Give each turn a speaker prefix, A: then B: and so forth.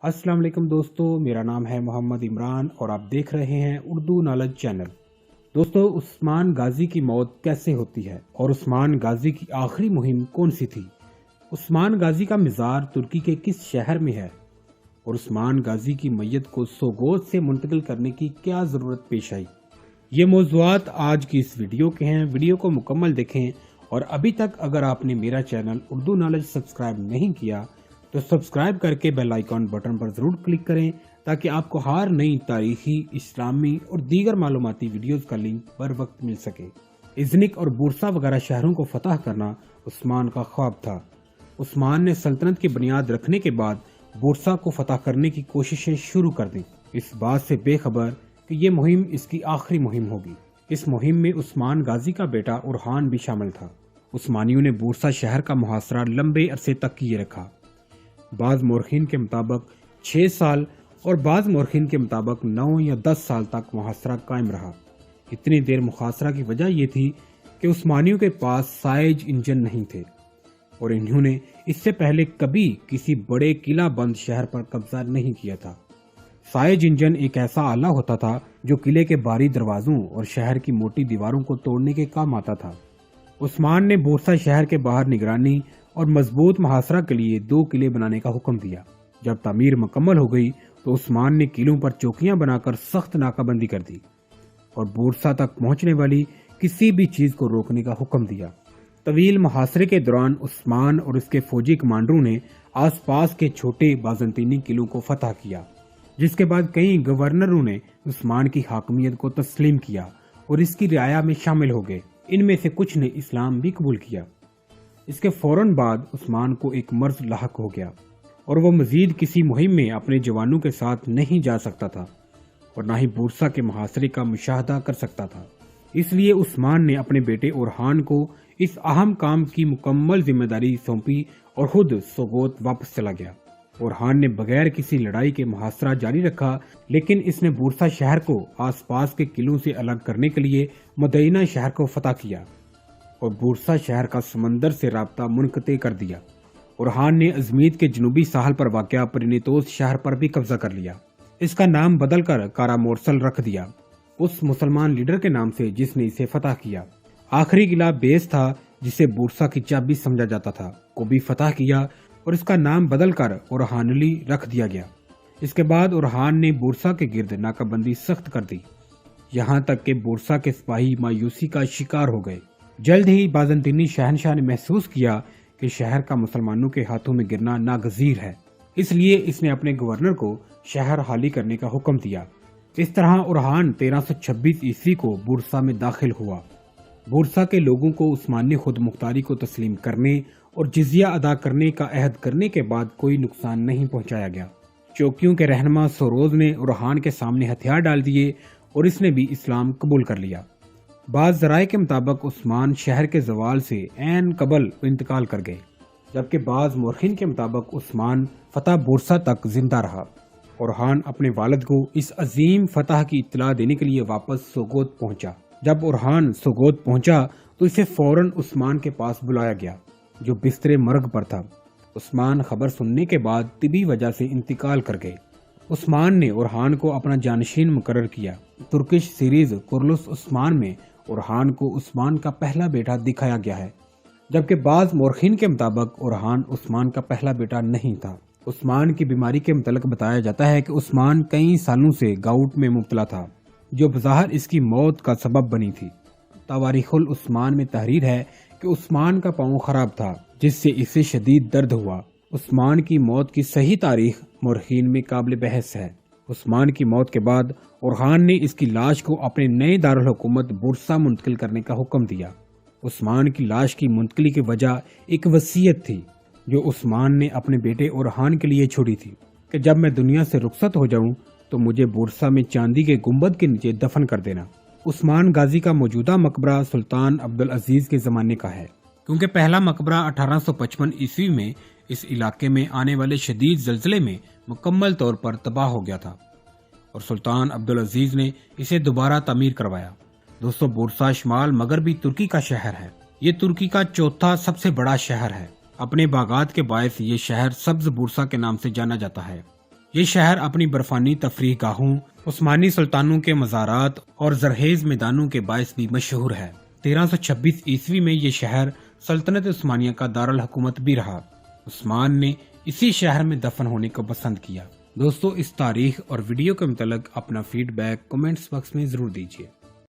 A: अस्सलाम वालेकुम दोस्तों, मेरा नाम है मोहम्मद इमरान और आप देख रहे हैं उर्दू नॉलेज चैनल। दोस्तों, उस्मान गाजी की मौत कैसे होती है और उस्मान गाजी की आखिरी मुहिम कौन सी थी? उस्मान गाजी का मज़ार तुर्की के किस शहर में है और उस्मान गाजी की मैयत को सोगोत से मुंतकिल करने की क्या ज़रूरत पेश आई? ये मौज़ूआत आज की इस वीडियो के हैं। वीडियो को मुकम्मल देखें और अभी तक अगर आपने मेरा चैनल उर्दू नॉलेज सब्सक्राइब नहीं किया तो सब्सक्राइब करके बेल आइकॉन बटन पर ज़रूर क्लिक करें ताकि आपको हर नई तारीखी, इस्लामी और दीगर मालूमाती वीडियोज़ का लिंक बर वक्त मिल सके। इज़निक और बुरसा वगैरह शहरों को फतह करना उस्मान का ख्वाब था। उस्मान ने सल्तनत की बुनियाद रखने के बाद बुरसा को फतह करने की कोशिशें शुरू कर दी, इस बात से बेखबर कि ये मुहिम इसकी आखिरी मुहिम होगी। इस मुहिम में उस्मान गाजी का बेटा उरहान भी शामिल था। उस्मानियों ने बुरसा शहर का मुहासरा लंबे अरसे तक किए रखा। बाज़ मौरखीन के मुताबिक 6 साल और बाज़ मौरखीन के मुताबिक 9 या 10 साल तक मुहासरा कायम रहा। इतनी देर मुहासरा की वजह यह थी कि उस्मानियों के पास साइज इंजन नहीं थे और इन्होंने इससे पहले कभी किसी बड़े किला बंद शहर पर कब्जा नहीं किया था। साइज इंजन एक ऐसा आला होता था जो किले के बाहरी दरवाजों और शहर की मोटी दीवारों को तोड़ने के काम आता था। उस्मान ने बुरसा शहर के बाहर निगरानी और मजबूत मुहासरा के लिए 2 किले बनाने का हुक्म दिया। जब तामीर मुकम्मल हो गई तो उस्मान ने किलों पर चौकियां बनाकर सख्त नाकाबंदी कर दी और बुरसा तक पहुंचने वाली किसी भी चीज को रोकने का हुक्म दिया। तवील मुहासरे के दौरान उस्मान और उसके फौजी कमांडरों ने आसपास के छोटे बाज़ंतीनी किलों को फतह किया, जिसके बाद कई गवर्नरों ने उस्मान की हाकमियत को तस्लीम किया और इसकी रियाया में शामिल हो गए। इनमें से कुछ ने इस्लाम भी कबूल किया। इसके फौरन बाद उस्मान को एक मर्ज लाहक हो गया और वो मजीद किसी मुहिम में अपने जवानों के साथ नहीं जा सकता था और न ही बुरसा के मुहासरे का मुशाहदा कर सकता था। इसलिए उस्मान ने अपने बेटे उरहान को इस अहम काम की मुकम्मल जिम्मेदारी सौंपी और खुद सोगोत वापस चला गया। उरहान ने बगैर किसी लड़ाई के मुहासरा जारी रखा, लेकिन इसने बुरसा शहर को आसपास के किलों से अलग करने के लिए मदीना शहर को फतह किया और बुरसा शहर का समंदर से राब्ता मुनक़ते कर दिया। उरहान ने अजमीद के जनूबी साहल पर वाक़या परिनेतोस शहर पर भी कब्जा कर लिया। इसका नाम बदलकर कारा मोरसल रख दिया, उस मुसलमान लीडर के नाम से जिसने इसे फतह किया। आखिरी किला बेस था जिसे बुरसा की चाबी समझा जाता था, को भी फतह किया और इसका नाम बदलकर उरहानली रख दिया गया। इसके बाद उरहान ने बुरसा के गिर्द नाकाबंदी सख्त कर दी, यहाँ तक कि बुरसा के सिपाही मायूसी का शिकार हो गए। जल्द ही बाज़ंतीनी शहनशाह ने महसूस किया कि शहर का मुसलमानों के हाथों में गिरना नागजीर है, इसलिए इसने अपने गवर्नर को शहर हाली करने का हुक्म दिया। इस तरह उरहान 1326 ईस्वी को बुरसा में दाखिल हुआ। बुरसा के लोगों को उस्मानी खुद मुख्तारी को तस्लीम करने और जिजिया अदा करने का अहद करने के बाद कोई नुकसान नहीं पहुंचाया गया। चौकियों के रहनुमा सोरोज ने उरहान के सामने हथियार डाल दिए और इसने भी इस्लाम कबूल कर लिया। बाज़ ज़राए के मुताबिक उस्मान शहर के जवाल से ऐन कबल इंतकाल कर गए, जबकि बाज़ मौरखीन के मुताबिक उस्मान फतह बुरसा तक जिंदा रहा। उरहान अपने वालिद को इस अजीम फतह की इत्तला देने के लिए वापस सोगोत पहुंचा। जब उरहान सोगोत पहुंचा तो इसे फौरन उस्मान के पास बुलाया गया, जो बिस्तरे मर्ग पर था। उस्मान खबर सुनने के बाद तिबी वजह से इंतकाल कर गए। उस्मान ने उरहान को अपना जानशीन मुकर्रर किया। तुर्किश सीरीज कुर्लुस उस्मान में उरहान को उस्मान का पहला बेटा दिखाया गया है, जबकि बाज़ मौरखीन के मुताबिक उरहान उस्मान का पहला बेटा नहीं था। उस्मान की बीमारी के मुतल्लिक़ बताया जाता है कि उस्मान कई सालों से गाउट में मुब्तला था, जो बज़ाहिर इसकी मौत का सबब बनी थी। तवारीख़ुल उस्मान में तहरीर है कि उस्मान का पाँव खराब था, जिससे इसे शदीद दर्द हुआ। उस्मान की मौत की सही तारीख मौरखीन में काबिल बहस है। उस्मान की मौत के बाद उरहान ने इसकी लाश को अपने नए दारुल हुकूमत बुरसा मुंतकिल करने का हुक्म दिया। उस्मान की लाश की मुंतकिली की वजह एक वसीयत थी जो उस्मान ने अपने बेटे उरहान के लिए छोड़ी थी कि जब मैं दुनिया से रुखसत हो जाऊं तो मुझे बुरसा में चांदी के गुंबद के नीचे दफन कर देना। उस्मान गाजी का मौजूदा मकबरा सुल्तान अब्दुल अजीज के ज़माने का है, क्योंकि पहला मकबरा 1855 ईस्वी में इस इलाके में आने वाले शदीद ज़लज़ले में मुकम्मल तौर पर तबाह हो गया था और सुल्तान अब्दुल अजीज ने इसे दोबारा तामीर करवाया। दोस्तों, बुरसा शुमाल मगरबी तुर्की का शहर है। ये तुर्की का चौथा सबसे बड़ा शहर है। अपने बागात के बायस ये शहर सब्ज बुरसा के नाम से जाना जाता है। یہ شہر اپنی برفانی تفریح گاہوں، عثمانی سلطانوں کے مزارات اور زرخیز میدانوں کے باعث بھی مشہور ہے۔ 1326 عیسوی میں یہ شہر سلطنت عثمانیہ کا دارالحکومت بھی رہا۔ عثمان نے اسی شہر میں دفن ہونے کو پسند کیا۔ دوستو، اس تاریخ اور ویڈیو کے متعلق اپنا فیڈ بیک کمنٹس باکس میں ضرور دیجیے۔